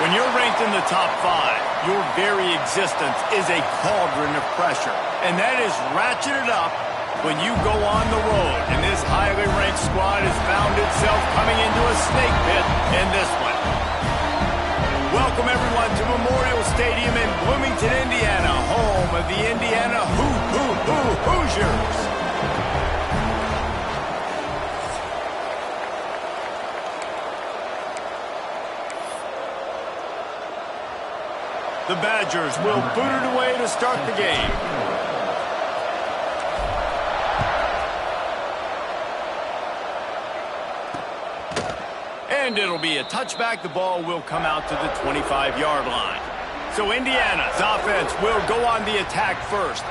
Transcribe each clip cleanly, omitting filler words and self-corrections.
When you're ranked in the top 5, your very existence is a cauldron of pressure. And that is ratcheted up when you go on the road. And this highly ranked squad has found itself coming into a snake pit in this one. Welcome, everyone, to Memorial Stadium in Bloomington, Indiana, home of the Indiana Hoosiers. The Badgers will boot it away to start the game. And it'll be a touchback. The ball will come out to the 25-yard line. So Indiana's offense will go on the attack first.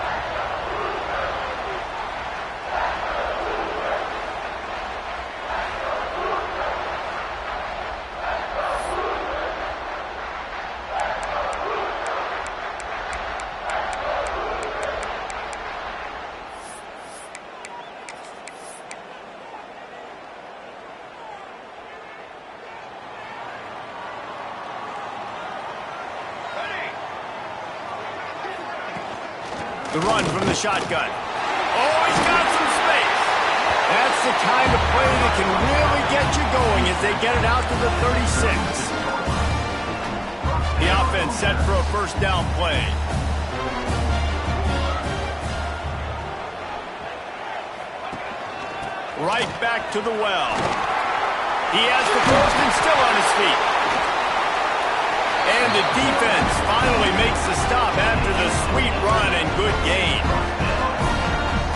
The run from the shotgun. Oh, he's got some space. That's the kind of play that can really get you going as they get it out to the 36. The offense set for a first down play. Right back to the well. He has the post and still on his feet. And the defense finally makes the stop after the sweet run and good gain.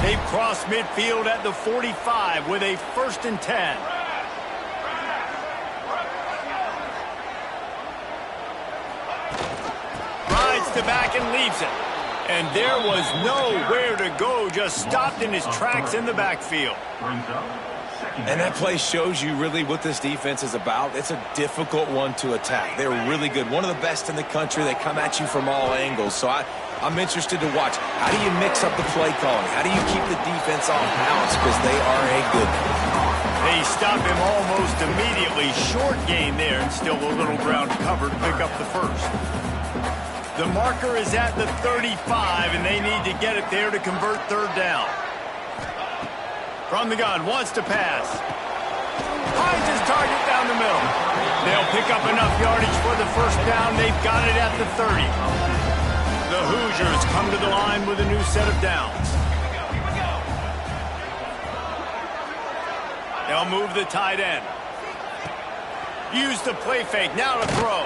They've crossed midfield at the 45 with a 1st and 10. Rides to back and leaves it. And there was nowhere to go, just stopped in his tracks in the backfield. And that play shows you really what this defense is about. It's a difficult one to attack. They're really good. One of the best in the country. They come at you from all angles. So I'm interested to watch. How do you mix up the play calling? How do you keep the defense off balance? Because they are a good one. They stop him almost immediately. Short gain there and still a little ground covered to pick up the first. The marker is at the 35, and they need to get it there to convert 3rd down. From the gun, wants to pass. Finds his target down the middle. They'll pick up enough yardage for the first down. They've got it at the 30. The Hoosiers come to the line with a new set of downs. They'll move the tight end. Use the play fake, now to throw.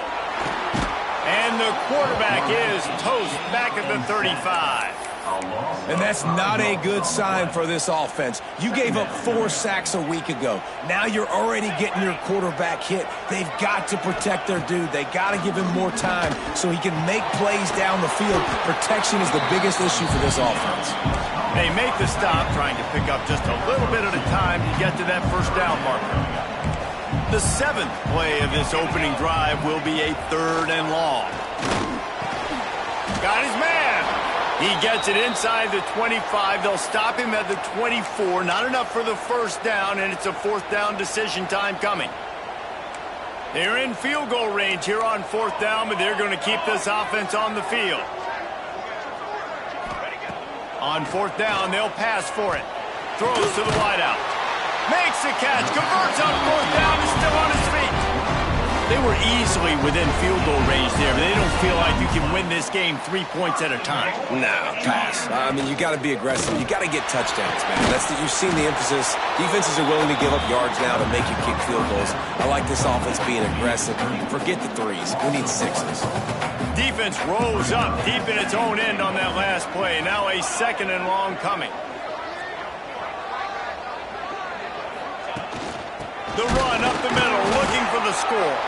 And the quarterback is toast back at the 35. And that's not a good sign for this offense. You gave up 4 sacks a week ago. Now you're already getting your quarterback hit. They've got to protect their dude. They got to give him more time so he can make plays down the field. Protection is the biggest issue for this offense. They make the stop, trying to pick up just a little bit at a time to get to that first down marker. The 7th play of this opening drive will be a 3rd and long. Got his man. He gets it inside the 25. They'll stop him at the 24. Not enough for the first down, and it's a 4th down decision time coming. They're in field goal range here on 4th down, but they're going to keep this offense on the field. On 4th down, they'll pass for it. Throws to the wideout. Makes the catch. Converts on 4th down. Is still on his feet. They were easily within field goal range there, but they don't feel like you can win this game 3 points at a time. No, pass. I mean, you got to be aggressive. You got to get touchdowns, man. You've seen the emphasis. Defenses are willing to give up yards now to make you kick field goals. I like this offense being aggressive. Forget the 3s. We need 6s. Defense rolls up deep in its own end on that last play. Now a 2nd and long coming. The run up the middle, looking for the score.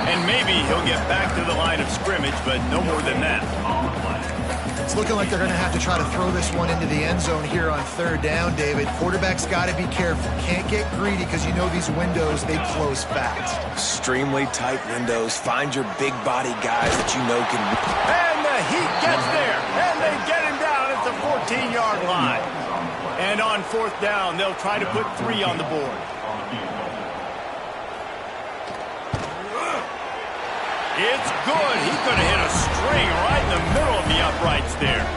And maybe he'll get back to the line of scrimmage, but no more than that. It's looking like they're going to have to try to throw this one into the end zone here on 3rd down, David. Quarterback's got to be careful. Can't get greedy because you know these windows, they close fast. Extremely tight windows. Find your big body guys that you know can... And the heat gets there, and they get him down at the 14-yard line. And on 4th down, they'll try to put 3 on the board. It's good. He could have hit a string right in the middle of the uprights there.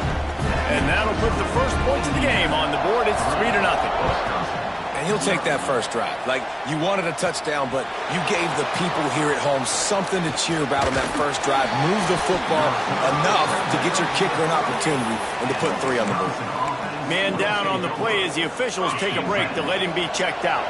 And that'll put the first points of the game on the board. It's 3-0. And he'll take that first drive. Like, you wanted a touchdown, but you gave the people here at home something to cheer about on that first drive. Move the football enough to get your kicker an opportunity and to put 3 on the board. Man down on the play as the officials take a break to let him be checked out.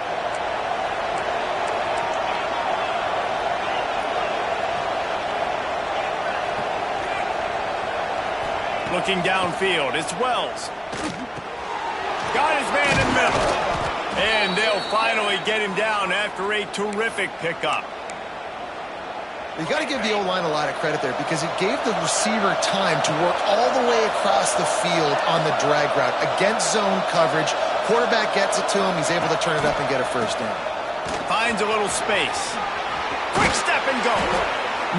Looking downfield, it's Wells. Got his man in the middle. And they'll finally get him down after a terrific pickup. You got to give the O-line a lot of credit there because it gave the receiver time to work all the way across the field on the drag route. Against zone coverage, quarterback gets it to him. He's able to turn it up and get a first down. Finds a little space. Quick step and go.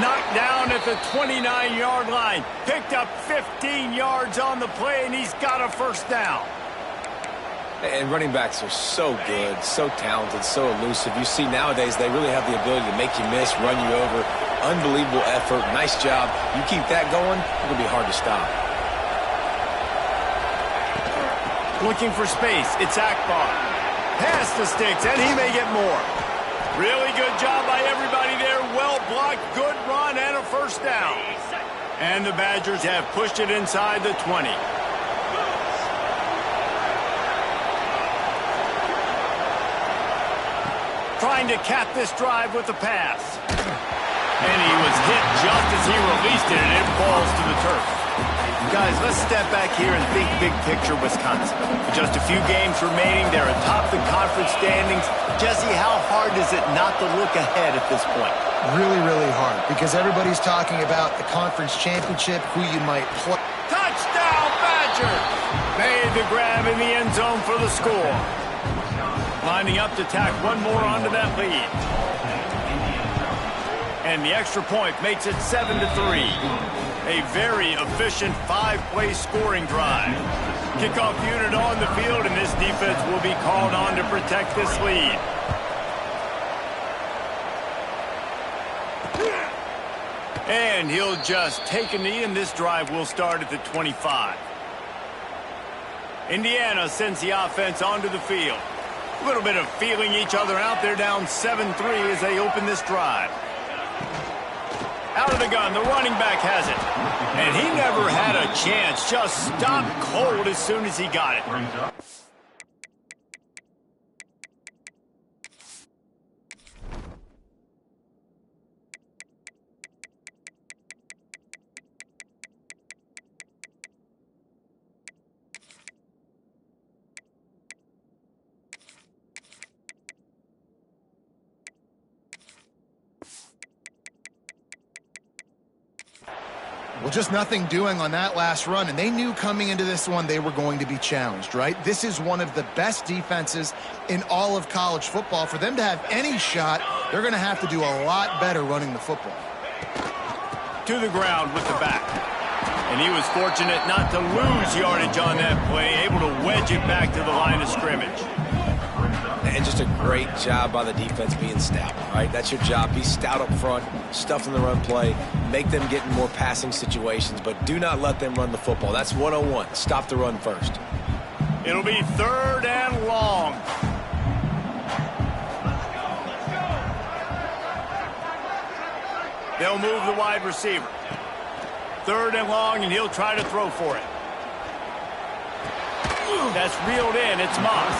Knocked down at the 29-yard line. Picked up 15 yards on the play, and he's got a first down. And running backs are so good, so talented, so elusive. You see nowadays they really have the ability to make you miss, run you over. Unbelievable effort. Nice job. You keep that going, it'll be hard to stop. Looking for space. It's Akbar. Pass the sticks, and he may get more. Really good job by everybody there. Well blocked, good run, and a first down. And the Badgers have pushed it inside the 20. Trying to cap this drive with the pass. And he was hit just as he released it, and it falls to the turf. Guys, let's step back here and think big picture Wisconsin. With just a few games remaining, they're atop the conference standings. Jesse, how hard is it not to look ahead at this point? Really, really hard because everybody's talking about the conference championship, who you might play. Touchdown, Badgers! Made the grab in the end zone for the score. Lining up to tack one more onto that lead. And the extra point makes it 7-3. A very efficient 5-play scoring drive. Kickoff unit on the field, and this defense will be called on to protect this lead. And he'll just take a knee, and this drive will start at the 25. Indiana sends the offense onto the field. A little bit of feeling each other out. They're down 7-3 as they open this drive. Out of the gun, the running back has it. And he never had a chance. Just stopped cold as soon as he got it. Well, just nothing doing on that last run, and they knew coming into this one they were going to be challenged, right? This is one of the best defenses in all of college football. For them to have any shot, they're going to have to do a lot better running the football. To the ground with the back. And he was fortunate not to lose yardage on that play, able to wedge it back to the line of scrimmage. And just a great job by the defense being stout, right? That's your job. Be stout up front, stuff in the run play, make them get in more passing situations, but do not let them run the football. That's 101. Stop the run first. It'll be 3rd and long. They'll move the wide receiver. 3rd and long, and he'll try to throw for it. That's reeled in. It's Moss.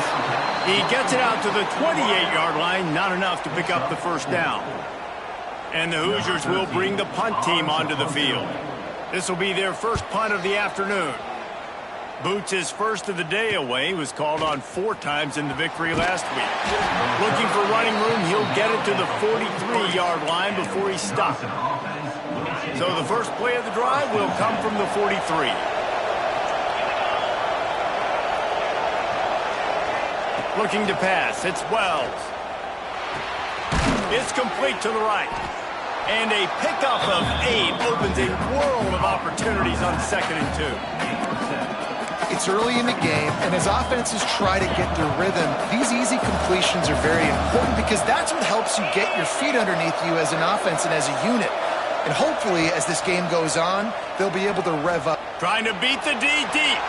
He gets it out to the 28-yard line. Not enough to pick up the first down. And the Hoosiers will bring the punt team onto the field. This will be their first punt of the afternoon. Boots' first of the day away. He was called on 4 times in the victory last week. Looking for running room, he'll get it to the 43-yard line before he's stopped. So the first play of the drive will come from the 43. Looking to pass. It's Wells. It's complete to the right. And a pickup of 8 opens a world of opportunities on 2nd and 2. It's early in the game, and as offenses try to get their rhythm, these easy completions are very important because that's what helps you get your feet underneath you as an offense and as a unit. And hopefully, as this game goes on, they'll be able to rev up. Trying to beat the D deep.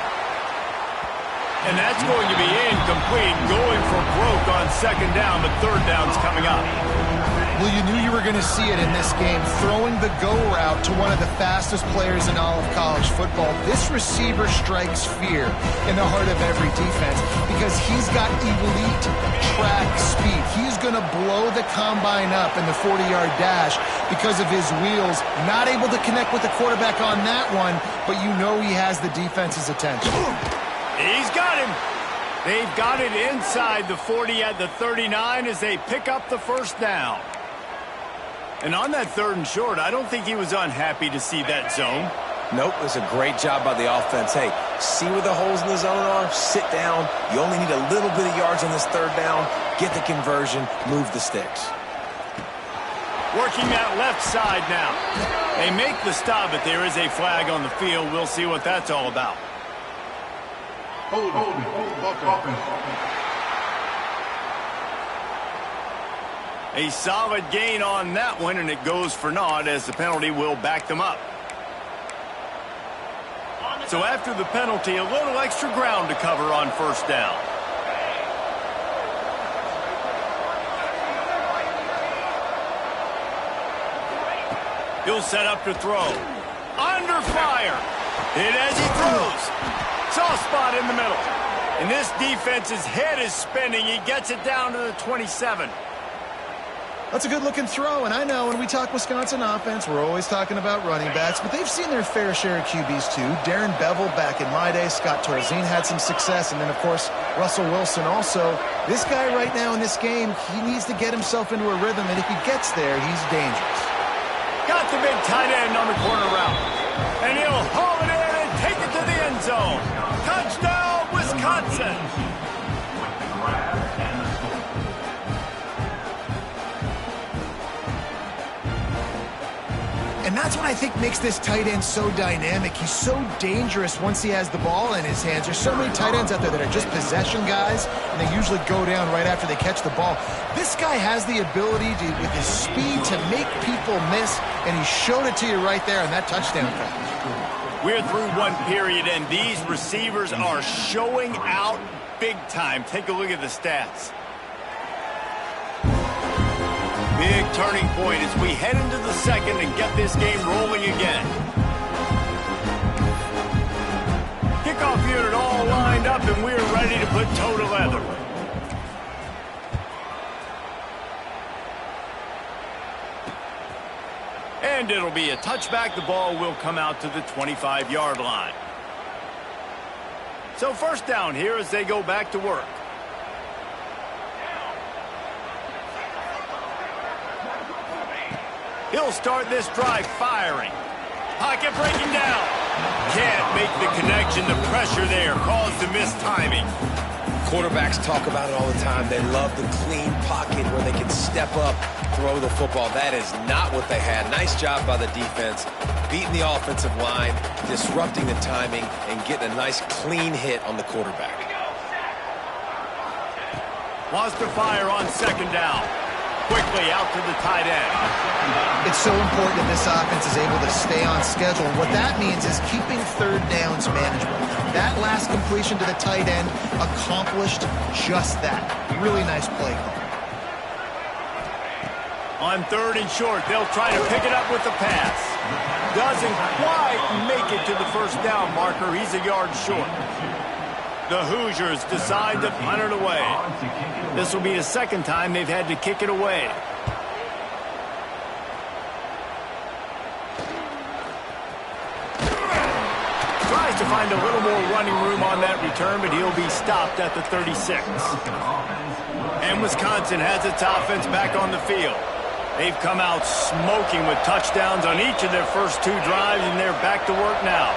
And that's going to be incomplete, going for broke on second down, but third down's coming up. Well, you knew you were going to see it in this game, throwing the go route to one of the fastest players in all of college football. This receiver strikes fear in the heart of every defense because he's got elite track speed. He's going to blow the combine up in the 40-yard dash because of his wheels. Not able to connect with the quarterback on that one, but you know he has the defense's attention. He's got him. They've got it inside the 40 at the 39 as they pick up the first down. And on that third and short, I don't think he was unhappy to see that zone. Nope, it was a great job by the offense. Hey, see where the holes in the zone are? Sit down. You only need a little bit of yards on this third down. Get the conversion. Move the sticks. Working that left side now. They make the stop, but there is a flag on the field. We'll see what that's all about. A solid gain on that one, and it goes for naught as the penalty will back them up. So after the penalty, a little extra ground to cover on first down. He'll set up to throw. Under fire. Hit as he throws. Soft spot in the middle. And this defense's head is spinning. He gets it down to the 27. That's a good-looking throw, and I know when we talk Wisconsin offense, we're always talking about running backs, but they've seen their fair share of QBs too. Darren Bevel back in my day, Scott Tolzien had some success, and then, of course, Russell Wilson also. This guy right now in this game, he needs to get himself into a rhythm, and if he gets there, he's dangerous. Got the big tight end on the corner route, and he'll haul it in and take it to the end zone. Touchdown, Wisconsin! And that's what I think makes this tight end so dynamic. He's so dangerous once he has the ball in his hands. There's so many tight ends out there that are just possession guys, and they usually go down right after they catch the ball. This guy has the ability to, with his speed, to make people miss, and he showed it to you right there on that touchdown pass. We're through one period, and these receivers are showing out big time. Take a look at the stats. Big turning point as we head into the second and get this game rolling again. Kickoff unit all lined up, and we're ready to put toe to leather. And it'll be a touchback. The ball will come out to the 25-yard line. So first down here as they go back to work. He'll start this drive firing. Pocket breaking down. Can't make the connection. The pressure there caused the missed timing. Quarterbacks talk about it all the time. They love the clean pocket where they can step up, throw the football. That is not what they had. Nice job by the defense, beating the offensive line, disrupting the timing, and getting a nice clean hit on the quarterback. Wants to fire on second down. Quickly out to the tight end. It's so important that this offense is able to stay on schedule. What that means is keeping third downs manageable. That last completion to the tight end accomplished just that. Really nice play call. On third and short, they'll try to pick it up with the pass. Doesn't quite make it to the first down marker. He's a yard short. The Hoosiers decide to punt it away. This will be the second time they've had to kick it away. Tries to find a little more running room on that return, but he'll be stopped at the 36. And Wisconsin has its offense back on the field. They've come out smoking with touchdowns on each of their first two drives, and they're back to work now.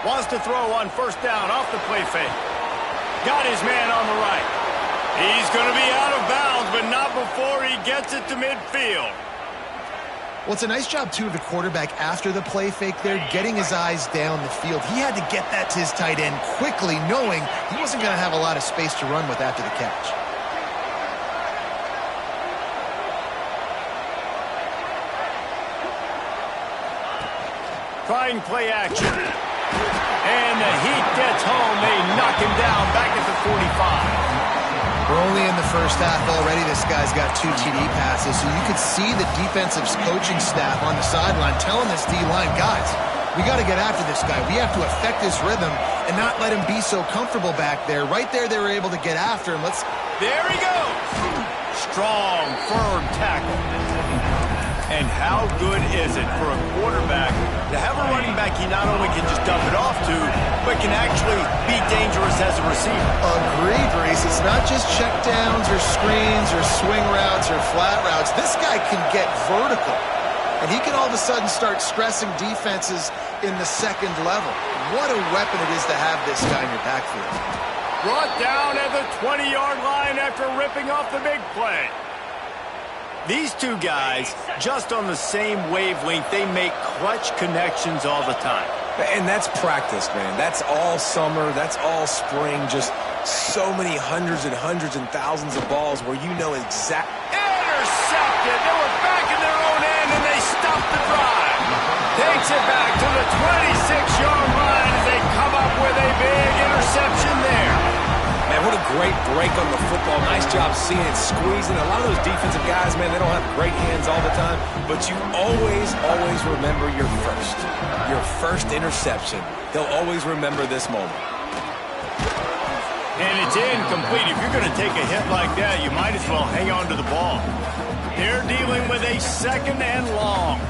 Wants to throw on first down off the play fake. Got his man on the right. He's going to be out of bounds, but not before he gets it to midfield. Well, it's a nice job, too, of the quarterback after the play fake there, getting his eyes down the field. He had to get that to his tight end quickly, knowing he wasn't going to have a lot of space to run with after the catch. Trying play action. And the heat gets home. They knock him down back at the 45. We're only in the first half already. This guy's got 2 TD passes, so you could see the defensive coaching staff on the sideline telling this D-line, guys, we got to get after this guy. We have to affect his rhythm and not let him be so comfortable back there. Right there, they were able to get after him. There he goes. Strong, firm tackle. And how good is it for a quarterback to have a running back he not only can just dump it off to, but can actually be dangerous as a receiver? Agreed, Reese. It's not just checkdowns or screens or swing routes or flat routes. This guy can get vertical, and he can all of a sudden start stressing defenses in the second level. What a weapon it is to have this guy in your backfield. Brought down at the 20-yard line after ripping off the big play. These two guys, just on the same wavelength, they make clutch connections all the time. And that's practice, man. That's all summer. That's all spring. Just so many hundreds and thousands of balls where you know exactly. Intercepted. They were back in their own end, and they stopped the drive. Takes it back to the 26-yard line as they come up with a big interception there. Man, what a great break on the football. Nice job seeing it, squeezing. A lot of those defensive guys, man, they don't have great hands all the time, but you always remember your first interception. They'll always remember this moment. And it's incomplete. If you're going to take a hit like that, you might as well hang on to the ball. They're dealing with a 2nd and long.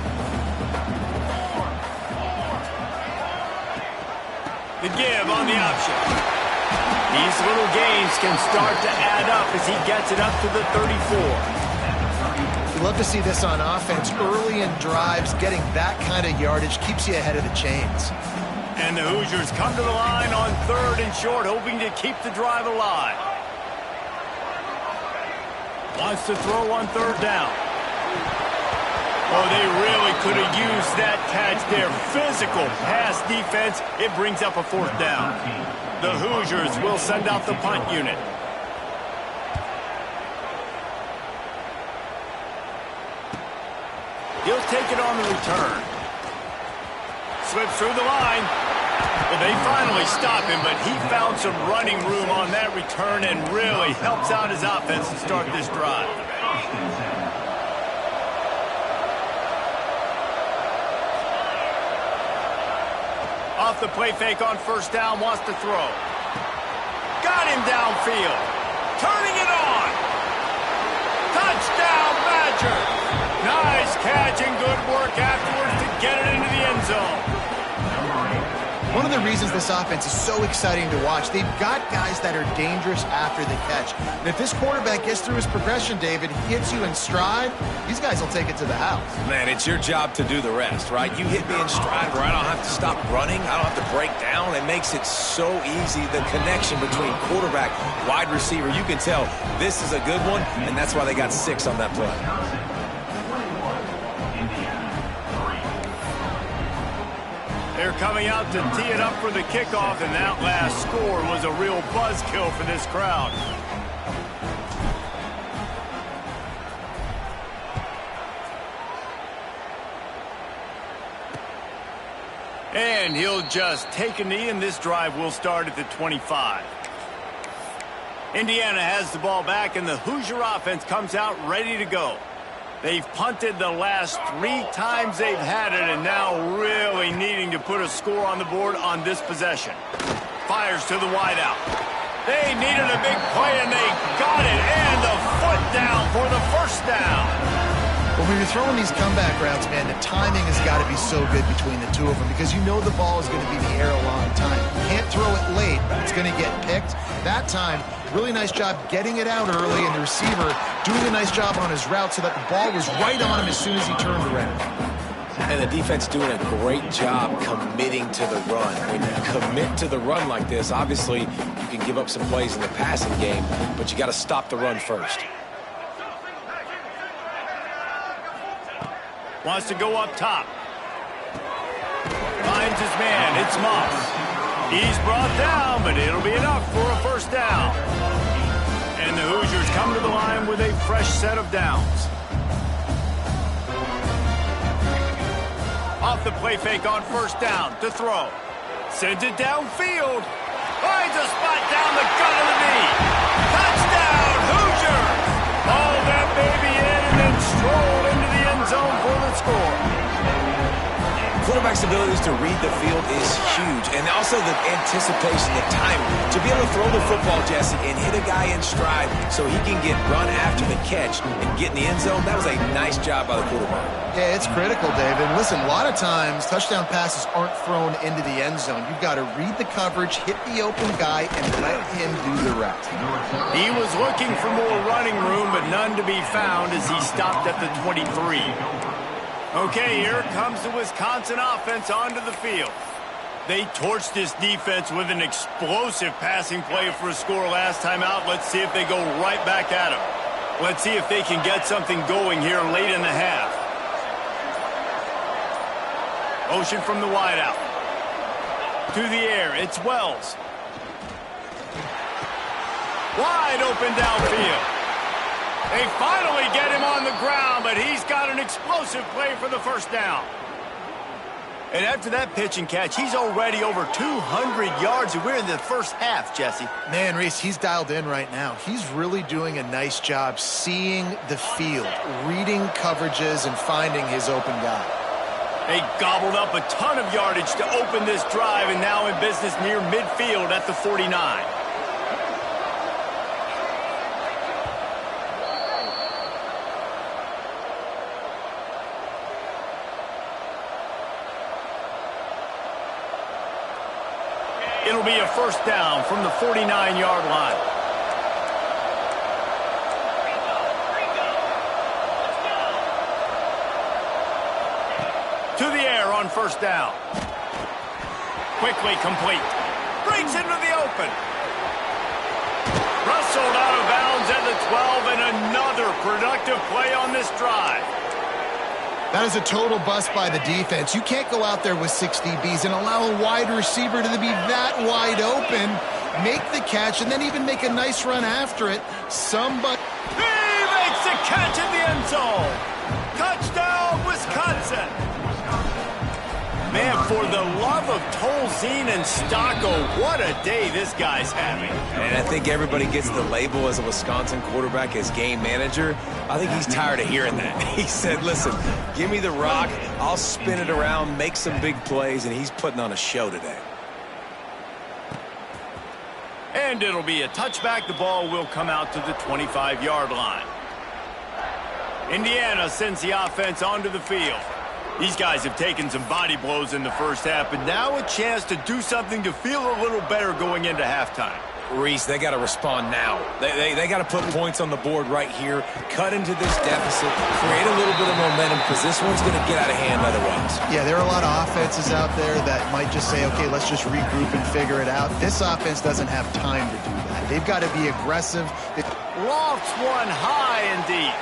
The give on the option. These little gains can start to add up as he gets it up to the 34. You love to see this on offense. Early in drives, getting that kind of yardage keeps you ahead of the chains. And the Hoosiers come to the line on 3rd and short, hoping to keep the drive alive. Wants to throw on 3rd down. Oh, they really could have used that catch there. Physical pass defense. It brings up a 4th down. The Hoosiers will send out the punt unit. He'll take it on the return. Slips through the line. Well, they finally stop him, but he found some running room on that return and really helps out his offense to start this drive. Off the play fake on 1st down, wants to throw. Got him downfield. Turning it on. Touchdown, Badgers. Nice catch and good work afterwards to get it into the end zone. One of the reasons this offense is so exciting to watch, they've got guys that are dangerous after the catch. And if this quarterback gets through his progression, David, hits you in stride, these guys will take it to the house. Man, it's your job to do the rest, right? You hit me in stride where I don't have to stop running. I don't have to break down. It makes it so easy. The connection between quarterback, wide receiver, you can tell this is a good one, and that's why they got 6 on that play. They're coming out to tee it up for the kickoff, and that last score was a real buzzkill for this crowd. And he'll just take a knee, and this drive will start at the 25. Indiana has the ball back, and the Hoosier offense comes out ready to go. They've punted the last 3 times they've had it, and now really needing to put a score on the board on this possession. Fires to the wideout. They needed a big play, and they got it, and the foot down for the 1st down. Well, when you're throwing these comeback routes, man, the timing has got to be so good between the two of them because you know the ball is going to be in the air a long time. You can't throw it late. It's going to get picked. That time, really nice job getting it out early, and the receiver doing a nice job on his route so that the ball was right on him as soon as he turned around. And the defense doing a great job committing to the run. When you commit to the run like this, obviously you can give up some plays in the passing game, but you got to stop the run first. Wants to go up top. Finds his man. It's Moss. He's brought down, but it'll be enough for a first down. And the Hoosiers come to the line with a fresh set of downs. Off the play fake on first down to throw. Sends it downfield. Finds a spot down the gut of the knee. Touchdown, Hoosiers! Haul that baby in and then stroll into the end zone for the score. Quarterback's abilities to read the field is huge, and also the anticipation, the timing. To be able to throw the football, Jesse, and hit a guy in stride so he can get run after the catch and get in the end zone, that was a nice job by the quarterback. Yeah, it's critical, David. Listen, a lot of times touchdown passes aren't thrown into the end zone. You've got to read the coverage, hit the open guy, and let him do the rest. He was looking for more running room, but none to be found as he stopped at the 23. Okay, here comes the Wisconsin offense onto the field. They torched this defense with an explosive passing play for a score last time out. Let's see if they go right back at him. Let's see if they can get something going here late in the half. Motion from the wideout. To the air, it's Wells. Wide open downfield. They finally get him on the ground, but he's got an explosive play for the first down. And after that pitch and catch, he's already over 200 yards, and we're in the first half, Jesse. Man, Reese, he's dialed in right now. He's really doing a nice job seeing the field, reading coverages, and finding his open guy. They gobbled up a ton of yardage to open this drive, and now in business near midfield at the 49. It'll be a first down from the 49-yard line. To the air on first down. Quickly complete. Breaks into the open. Rustled out of bounds at the 12, and another productive play on this drive. That is a total bust by the defense. You can't go out there with 6 DBs and allow a wide receiver to be that wide open, make the catch, and then even make a nice run after it. Somebody... He makes the catch in the end zone. Touchdown, Wisconsin. Man, for the love of Tolzien and Stocco, what a day this guy's having. And I think everybody gets the label as a Wisconsin quarterback as game manager. I think he's tired of hearing that. He said, listen, give me the rock, I'll spin it around, make some big plays, and he's putting on a show today. And it'll be a touchback. The ball will come out to the 25-yard line. Indiana sends the offense onto the field. These guys have taken some body blows in the first half, but now a chance to do something to feel a little better going into halftime. Reese, they got to respond now. They got to put points on the board right here, cut into this deficit, create a little bit of momentum, because this one's going to get out of hand otherwise. Yeah, there are a lot of offenses out there that might just say, okay, let's just regroup and figure it out. This offense doesn't have time to do that. They've got to be aggressive. Lofts one high and deep.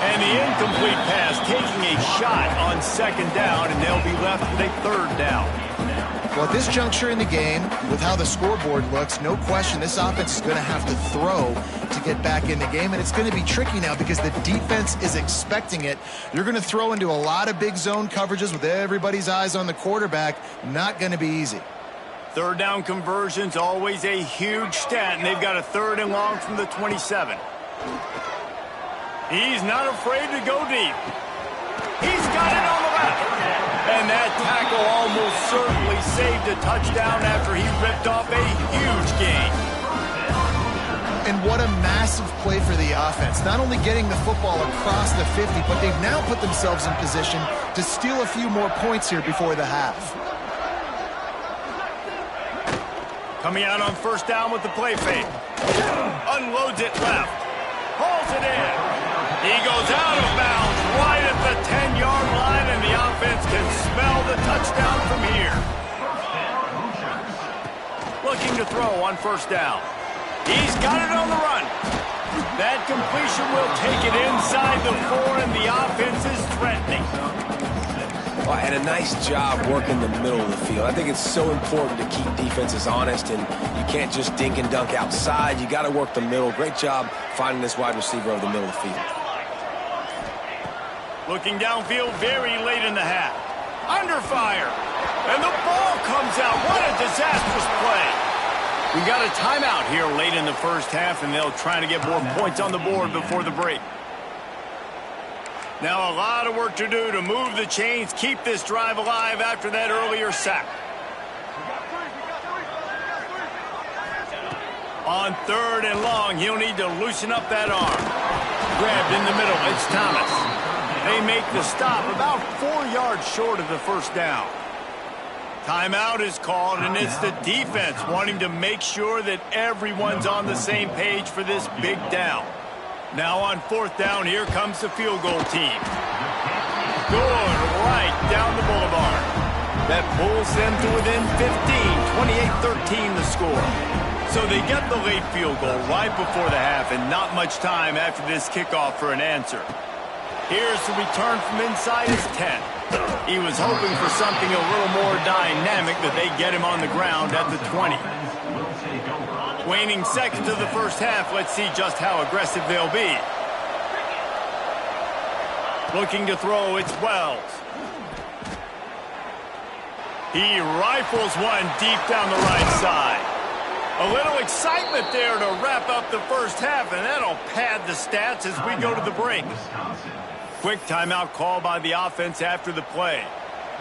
And the incomplete pass taking a shot on second down, and they'll be left with a third down. Well, at this juncture in the game, with how the scoreboard looks, no question this offense is going to have to throw to get back in the game, and it's going to be tricky now because the defense is expecting it. You're going to throw into a lot of big zone coverages with everybody's eyes on the quarterback. Not going to be easy. Third down conversion's always a huge stat, and they've got a third and long from the 27. He's not afraid to go deep. He's got it on the left. And that tackle almost certainly saved a touchdown after he ripped off a huge gain. And what a massive play for the offense. Not only getting the football across the 50, but they've now put themselves in position to steal a few more points here before the half. Coming out on first down with the play fake. Unloads it left. Hauls it in. He goes out of bounds right at the 10-yard line, and the offense can smell the touchdown from here. Looking to throw on first down. He's got it on the run. That completion will take it inside the 4, and the offense is threatening. Well, and a nice job working the middle of the field. I think it's so important to keep defenses honest, and you can't just dink and dunk outside. You got to work the middle. Great job finding this wide receiver over the middle of the field. Looking downfield very late in the half. Under fire. And the ball comes out. What a disastrous play. We got a timeout here late in the first half, and they'll try to get more points on the board before the break. Now a lot of work to do to move the chains, keep this drive alive after that earlier sack. On 3rd and long, he'll need to loosen up that arm. Grabbed in the middle, it's Thomas. They make the stop about 4 yards short of the first down. Timeout is called, and it's the defense wanting to make sure that everyone's on the same page for this big down. Now on 4th down, here comes the field goal team. Good, right down the boulevard. That pulls them to within 15, 28-13 the score. So they get the late field goal right before the half, and not much time after this kickoff for an answer. Here's the return from inside his 10. He was hoping for something a little more dynamic, that they get him on the ground at the 20. Waning seconds of the first half, let's see just how aggressive they'll be. Looking to throw, it's Wells. He rifles one deep down the right side. A little excitement there to wrap up the first half, and that'll pad the stats as we go to the break. Quick timeout call by the offense after the play.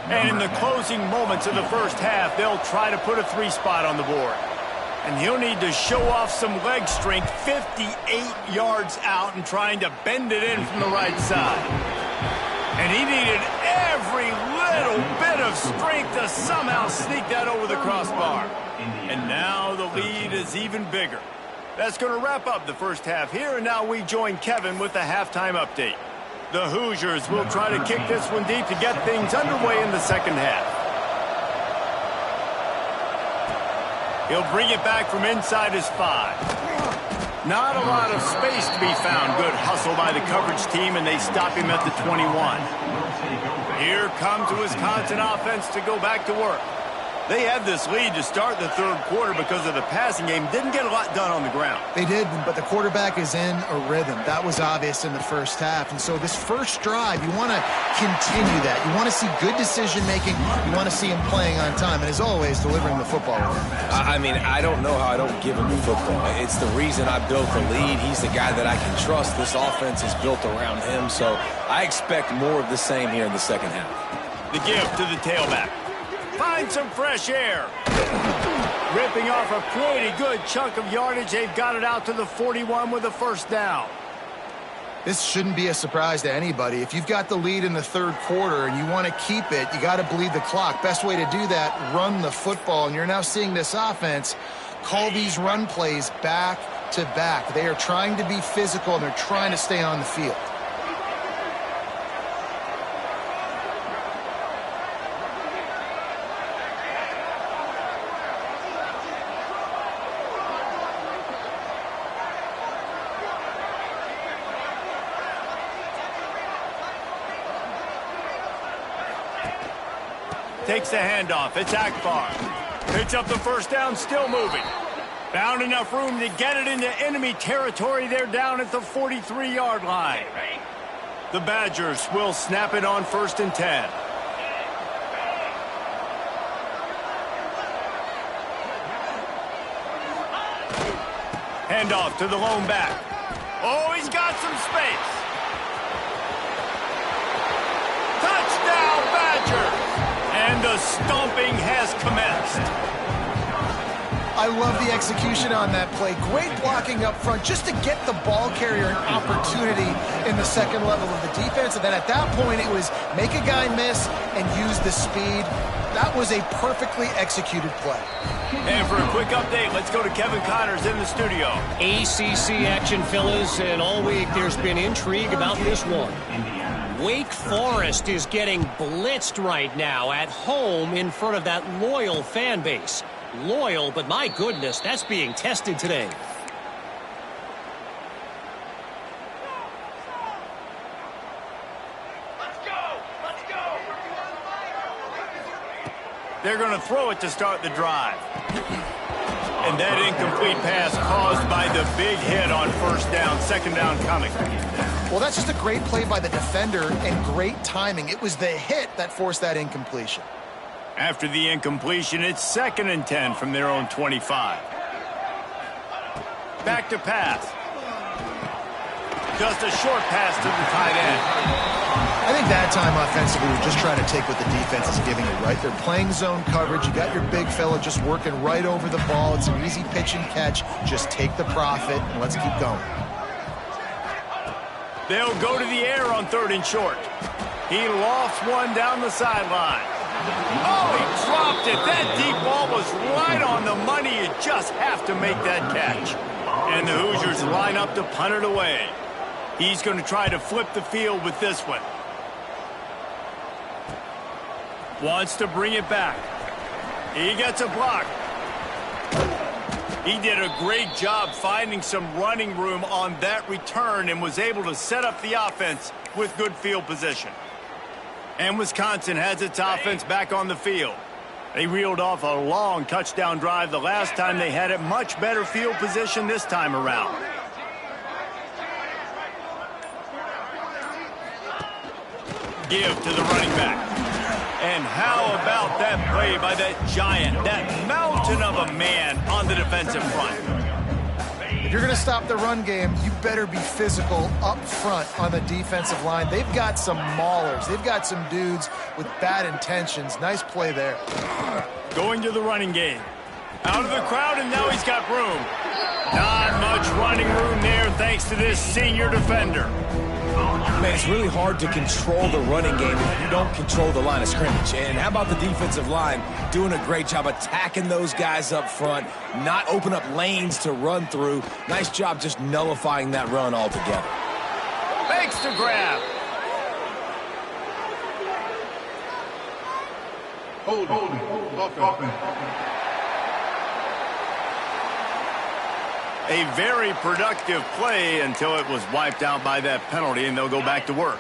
And in the closing moments of the first half, they'll try to put a 3-spot on the board. And he'll need to show off some leg strength 58 yards out and trying to bend it in from the right side. And he needed every little bit of strength to somehow sneak that over the crossbar. And now the lead is even bigger. That's going to wrap up the first half here, and now we join Kevin with the halftime update. The Hoosiers will try to kick this one deep to get things underway in the second half. He'll bring it back from inside his 5. Not a lot of space to be found. Good hustle by the coverage team, and they stop him at the 21. Here comes the Wisconsin offense to go back to work. They had this lead to start the third quarter because of the passing game. Didn't get a lot done on the ground. They did, but the quarterback is in a rhythm. That was obvious in the first half. And so this first drive, you want to continue that. You want to see good decision-making. You want to see him playing on time. And as always, delivering the football. I mean, I don't know how I don't give him the football. It's the reason I built the lead. He's the guy that I can trust. This offense is built around him. So I expect more of the same here in the second half. The gift to the tailback. Find some fresh air. Ripping off a pretty good chunk of yardage. They've got it out to the 41 with a first down. This shouldn't be a surprise to anybody. If you've got the lead in the third quarter and you want to keep it, you got to bleed the clock. Best way to do that, run the football. And you're now seeing this offense call these run plays back to back. They are trying to be physical, and they're trying to stay on the field. Takes the handoff. It's Akbar. Picks up the first down, still moving. Found enough room to get it into enemy territory. They're down at the 43-yard line. The Badgers will snap it on 1st and 10. Handoff to the lone back. Oh, he's got some space. Touchdown, Badgers! And the stomping has commenced. I love the execution on that play. Great blocking up front just to get the ball carrier an opportunity in the second level of the defense. And then at that point, it was make a guy miss and use the speed. That was a perfectly executed play. And for a quick update, let's go to Kevin Connors in the studio. ACC action, fellas, and all week there's been intrigue about this one. Wake Forest is getting blitzed right now at home in front of that loyal fan base. Loyal, but my goodness, that's being tested today. They're going to throw it to start the drive. And that incomplete pass caused by the big hit on first down, second down coming. Well, that's just a great play by the defender and great timing. It was the hit that forced that incompletion. After the incompletion, it's 2nd and 10 from their own 25. Back to pass. Just a short pass to the tight end. I think that time offensively, we're just trying to take what the defense is giving you, right? They're playing zone coverage. You got your big fella just working right over the ball. It's an easy pitch and catch. Just take the profit and let's keep going. They'll go to the air on 3rd and short. He lofts one down the sideline. Oh, he dropped it. That deep ball was right on the money. You just have to make that catch. And the Hoosiers line up to punt it away. He's going to try to flip the field with this one. Wants to bring it back. He gets a block. He did a great job finding some running room on that return and was able to set up the offense with good field position. And Wisconsin has its offense back on the field. They reeled off a long touchdown drive the last time they had it. Much better field position this time around. Give to the running back. And how about that play by that giant, that mountain of a man on the defensive front? If you're going to stop the run game, you better be physical up front on the defensive line. They've got some maulers. They've got some dudes with bad intentions. Nice play there. Going to the running game. Out of the crowd, and now he's got room. Not much running room there thanks to this senior defender. Man, it's really hard to control the running game if you don't control the line of scrimmage. And how about the defensive line doing a great job attacking those guys up front, not open up lanes to run through. Nice job just nullifying that run altogether. Makes the grab. A very productive play until it was wiped out by that penalty, and they'll go back to work.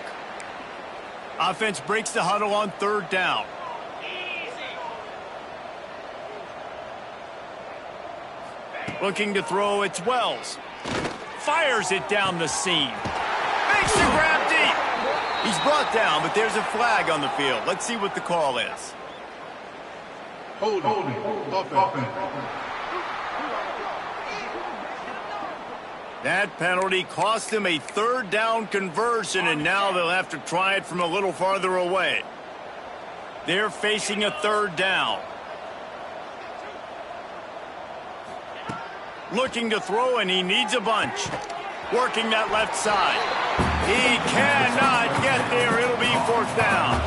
Offense breaks the huddle on 3rd down. Looking to throw, it's Wells. Fires it down the seam. Makes the grab deep. He's brought down, but there's a flag on the field. Let's see what the call is. Holding. That penalty cost them a 3rd down conversion, and now they'll have to try it from a little farther away. They're facing a 3rd down. Looking to throw, and he needs a bunch. Working that left side. He cannot get there. It'll be 4th down.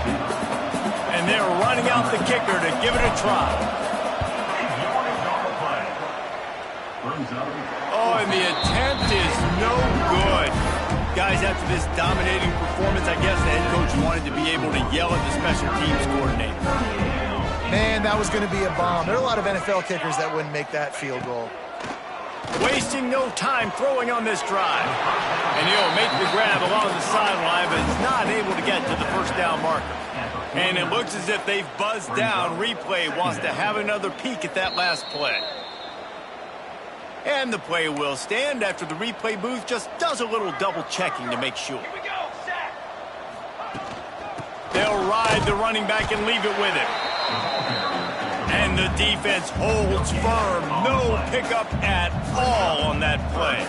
And they're running out the kicker to give it a try. Oh, and the attempt is no good. Guys, after this dominating performance, I guess the head coach wanted to be able to yell at the special teams coordinator. Man, that was going to be a bomb. There are a lot of NFL kickers that wouldn't make that field goal. Wasting no time throwing on this drive. And he'll make the grab along the sideline, but is not able to get to the 1st down marker. And it looks as if they've buzzed down. Replay wants to have another peek at that last play. And the play will stand after the replay booth just does a little double checking to make sure. They'll ride the running back and leave it with him. And the defense holds firm. No pickup at all on that play.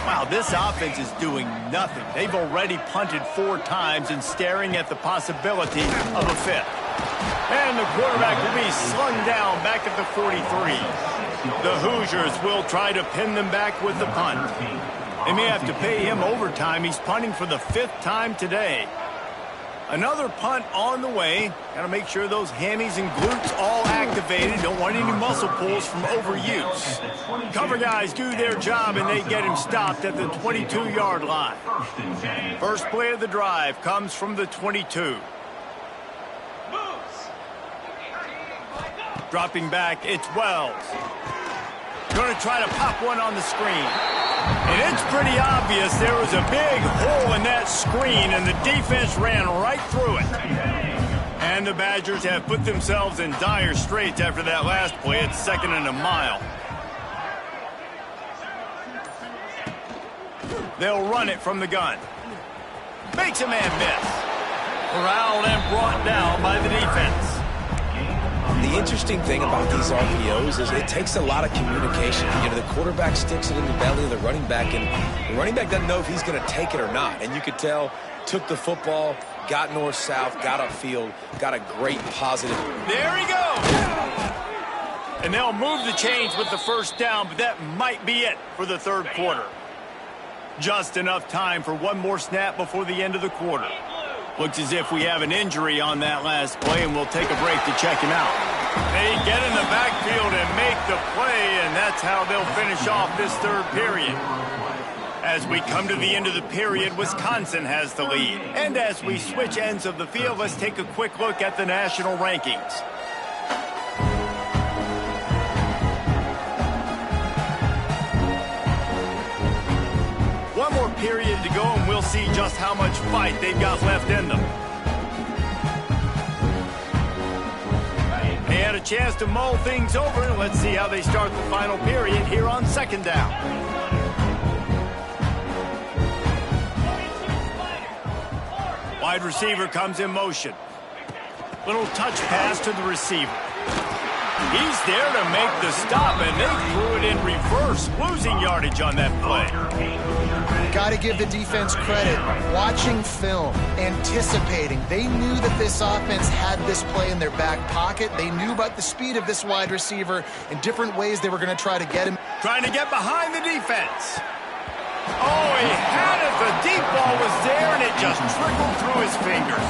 Wow, this offense is doing nothing. They've already punted 4 times and staring at the possibility of a 5th. And the quarterback will be slung down back at the 43. The Hoosiers will try to pin them back with the punt. They may have to pay him overtime. He's punting for the 5th time today. Another punt on the way. Got to make sure those hammies and glutes all activated. Don't want any muscle pulls from overuse. Cover guys do their job, and they get him stopped at the 22-yard line. First play of the drive comes from the 22. Dropping back, it's Wells. Going to try to pop one on the screen. And it's pretty obvious there was a big hole in that screen, and the defense ran right through it. And And the Badgers have put themselves in dire straits after that last play. It's 2nd and a mile. They'll run it from the gun. Makes a man miss. Corralled and brought down by the defense. The interesting thing about these RPOs is it takes a lot of communication. You know, the quarterback sticks it in the belly of the running back, and the running back doesn't know if he's going to take it or not. And you could tell, took the football, got north-south, got upfield, got a great positive. There he goes. And they'll move the chains with the first down, but that might be it for the 3rd quarter. Just enough time for one more snap before the end of the quarter. Looks as if we have an injury on that last play, and we'll take a break to check him out. They get in the backfield and make the play, and that's how they'll finish off this 3rd period. As we come to the end of the period, Wisconsin has the lead. And as we switch ends of the field, let's take a quick look at the national rankings. One more period to go, and we'll see just how much fight they've got left in them. They had a chance to mull things over. Let's see how they start the final period here on 2nd down. Wide receiver comes in motion. Little touch pass to the receiver. He's there to make the stop, and they threw it in reverse, losing yardage on that play. Got to give the defense credit. Watching film, anticipating. They knew that this offense had this play in their back pocket. They knew about the speed of this wide receiver and different ways they were going to try to get him. Trying to get behind the defense. Oh, he had it. The deep ball was there, and it just trickled through his fingers.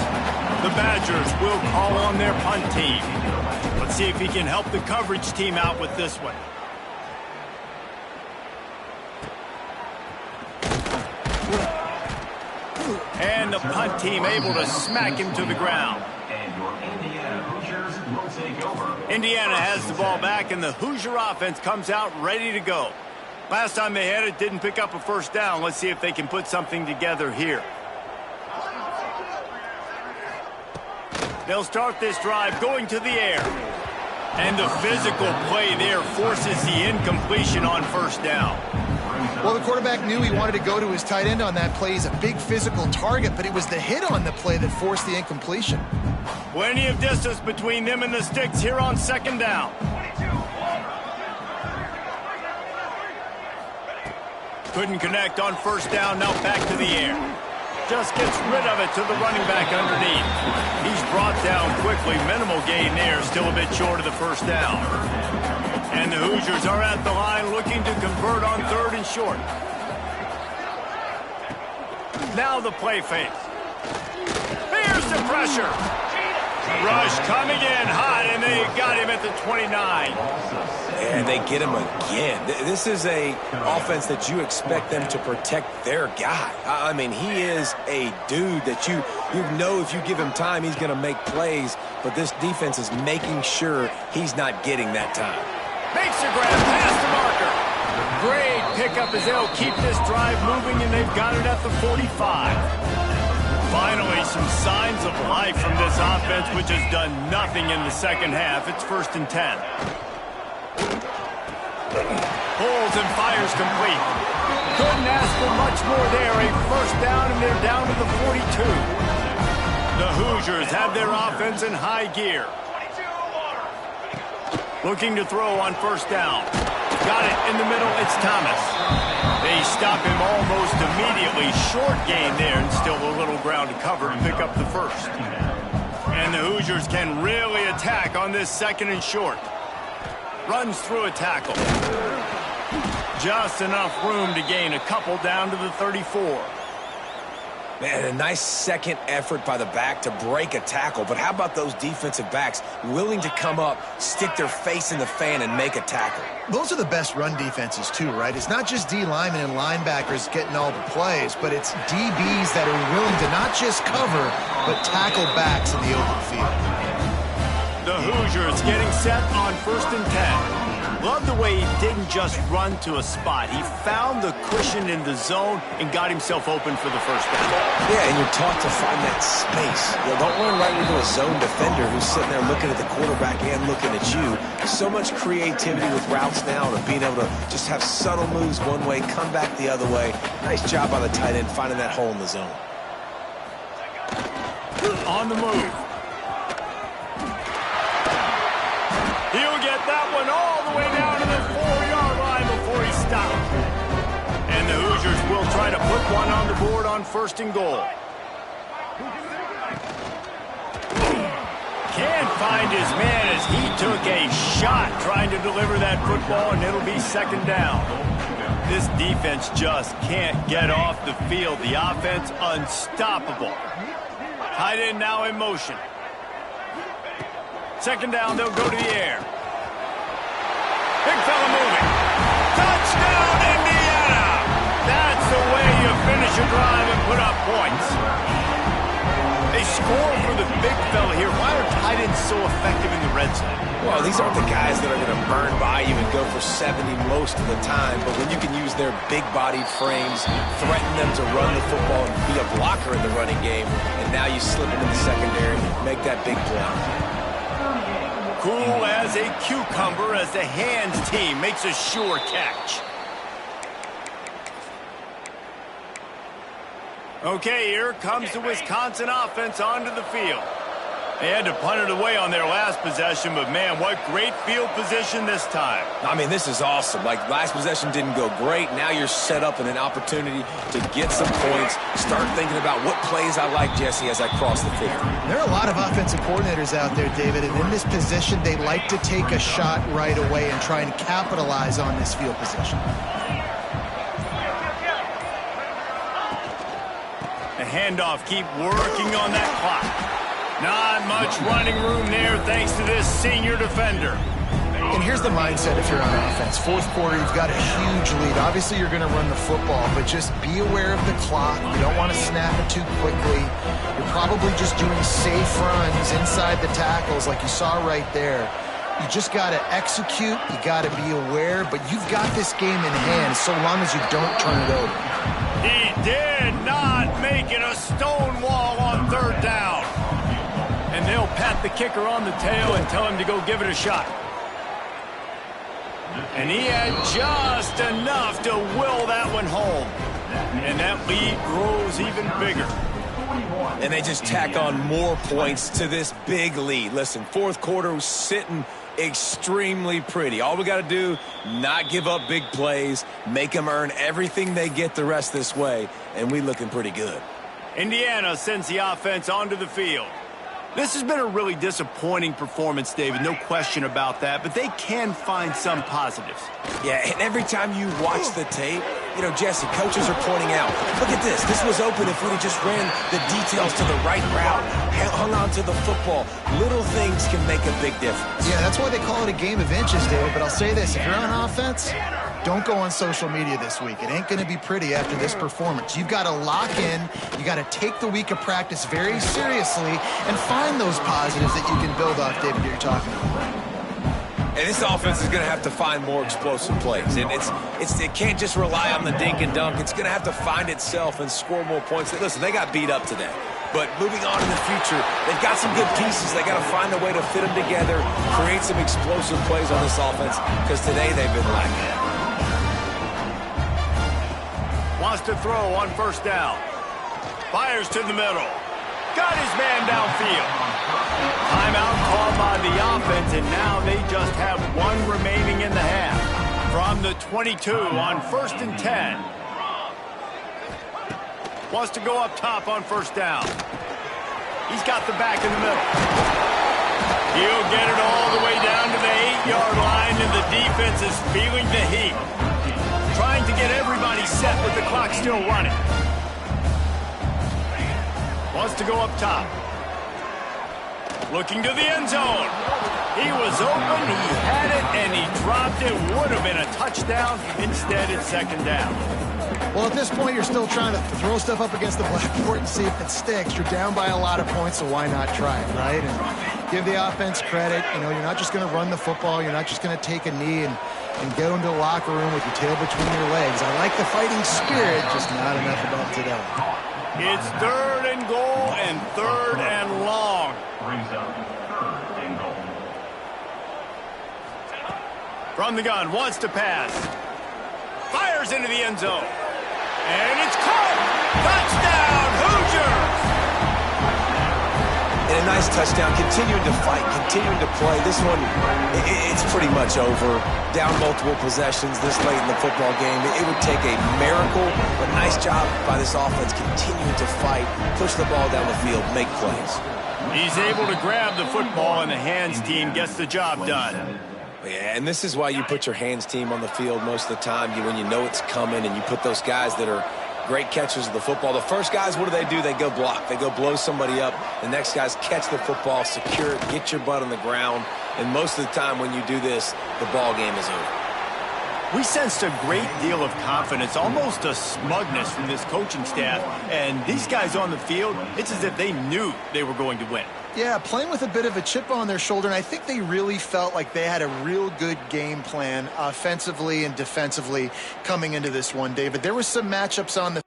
The Badgers will call on their punt team. Let's see if he can help the coverage team out with this one. And the punt team able to smack him to the ground. Indiana has the ball back, and the Hoosier offense comes out ready to go. Last time they had it, didn't pick up a first down. Let's see if they can put something together here. They'll start this drive going to the air. And the physical play there forces the incompletion on first down. Well, the quarterback knew he wanted to go to his tight end on that play. He's a big physical target, but it was the hit on the play that forced the incompletion. Plenty of distance between them and the sticks here on 2nd down. Couldn't connect on first down, now back to the air. Just gets rid of it to the running back underneath. He's brought down quickly. Minimal gain there, still a bit short of the first down. And the Hoosiers are at the line looking to convert on 3rd and short. Now the play fake. Here's the pressure. Rush coming in hot, and they got him at the 29. And they get him again. This is a offense that you expect them to protect their guy. I mean, he is a dude that you know if you give him time, he's going to make plays. But this defense is making sure he's not getting that time. Makes a grab past the marker. Great pickup as they'll keep this drive moving, and they've got it at the 45. Finally, some signs of life from this offense, which has done nothing in the 2nd half. It's 1st and 10. Pulls and fires complete. Couldn't ask for much more there. A first down, and they're down to the 42. The Hoosiers have their offense in high gear. Looking to throw on first down. Got it in the middle. It's Thomas. They stop him almost immediately. Short gain there, and still a little ground to cover to pick up the first. And the Hoosiers can really attack on this 2nd and short. Runs through a tackle. Just enough room to gain a couple down to the 34. Man, a nice second effort by the back to break a tackle. But how about those defensive backs willing to come up, stick their face in the fan, and make a tackle? Those are the best run defenses, too, right? It's not just D linemen and linebackers getting all the plays, but it's DBs that are willing to not just cover, but tackle backs in the open field. The Hoosiers getting set on 1st and 10. Love the way he didn't just run to a spot. He found the cushion in the zone and got himself open for the first down. Yeah, and you're taught to find that space. You know, don't run right into a zone defender who's sitting there looking at the quarterback and looking at you. So much creativity with routes now and being able to just have subtle moves one way, come back the other way. Nice job by the tight end finding that hole in the zone. On the move. He'll get that one all the way down to the 4-yard line before he stops. And the Hoosiers will try to put one on the board on 1st and goal. Can't find his man as he took a shot trying to deliver that football, and it'll be 2nd down. This defense just can't get off the field. The offense unstoppable. Tight end now in motion. 2nd down, they'll go to the air. Big fella moving. Touchdown, Indiana! That's the way you finish a drive and put up points. They score for the big fella here. Why are tight ends so effective in the red zone? Well, these aren't the guys that are going to burn by you and go for 70 most of the time, but when you can use their big-bodied frames, threaten them to run the football and be a blocker in the running game, and now you slip into the secondary, make that big play. Cool as a cucumber as the hands team makes a sure catch. Okay, here comes the Wisconsin offense onto the field. They had to punt it away on their last possession, but man, what great field position this time. I mean, this is awesome. Like, last possession didn't go great. Now you're set up in an opportunity to get some points. Start thinking about what plays I like, Jesse, as I cross the field. There are a lot of offensive coordinators out there, David, and in this position, they like to take a shot right away and try and capitalize on this field position. The handoff, keep working on that clock. Not much running room there thanks to this senior defender. And here's the mindset if you're on offense. 4th quarter, you've got a huge lead. Obviously, you're going to run the football, but just be aware of the clock. You don't want to snap it too quickly. You're probably just doing safe runs inside the tackles like you saw right there. You just got to execute. You got to be aware, but you've got this game in hand so long as you don't turn it over. He did not make it a stone wall on 3rd down. And they'll pat the kicker on the tail and tell him to go give it a shot. And he had just enough to will that one home. And that lead grows even bigger. And they just tack on more points to this big lead. Listen, 4th quarter was sitting extremely pretty. All we got to do, not give up big plays, make them earn everything they get the rest this way, and we looking pretty good. Indiana sends the offense onto the field. This has been a really disappointing performance, David, no question about that, but they can find some positives. Yeah, and every time you watch the tape, you know, Jesse, coaches are pointing out, look at this. This was open if we'd have just ran the details to the right route, hung on to the football. Little things can make a big difference. Yeah, that's why they call it a game of inches, David, but I'll say this. If you're on offense, don't go on social media this week. It ain't going to be pretty after this performance. You've got to lock in. You got to take the week of practice very seriously and find those positives that you can build off, David, that you're talking about. And this offense is going to have to find more explosive plays. And it can't just rely on the dink and dunk. It's going to have to find itself and score more points. Listen, they got beat up today. But moving on in the future, they've got some good pieces. They got to find a way to fit them together, create some explosive plays on this offense, because today they've been lacking. Wants to throw on 1st down. Fires to the middle. Got his man downfield. Timeout called by the offense, and now they just have one remaining in the half. From the 22 on 1st and 10. Wants to go up top on 1st down. He's got the back in the middle. He'll get it all the way down to the 8-yard line, and the defense is feeling the heat. Trying to get everybody set with the clock still running. Wants to go up top. Looking to the end zone. He was open, he had it, and he dropped it. Would have been a touchdown. Instead, it's 2nd down. Well, at this point, you're still trying to throw stuff up against the blackboard and see if it sticks. You're down by a lot of points, so why not try it, right? And give the offense credit. You know, you're not just going to run the football. You're not just going to take a knee and go into the locker room with your tail between your legs. I like the fighting spirit, just not enough of that today. It's 3rd and goal and 3rd and long. From the gun, wants to pass. Fires into the end zone. And it's caught. Touchdown, Hoosiers! And a nice touchdown, continuing to fight, continuing to play. This one, it's pretty much over. Down multiple possessions this late in the football game. It would take a miracle, but nice job by this offense continuing to fight, push the ball down the field, make plays. He's able to grab the football, and the hands team gets the job done. Yeah, and this is why you put your hands team on the field most of the time. When you know it's coming, and you put those guys that are great catchers of the football. The first guys, what do? They go block. They go blow somebody up. The next guys catch the football, secure it, get your butt on the ground. And most of the time when you do this, the ball game is over. We sensed a great deal of confidence, almost a smugness from this coaching staff. And these guys on the field, it's as if they knew they were going to win. Yeah, playing with a bit of a chip on their shoulder, and I think they really felt like they had a real good game plan offensively and defensively coming into this one, David. There were some matchups on the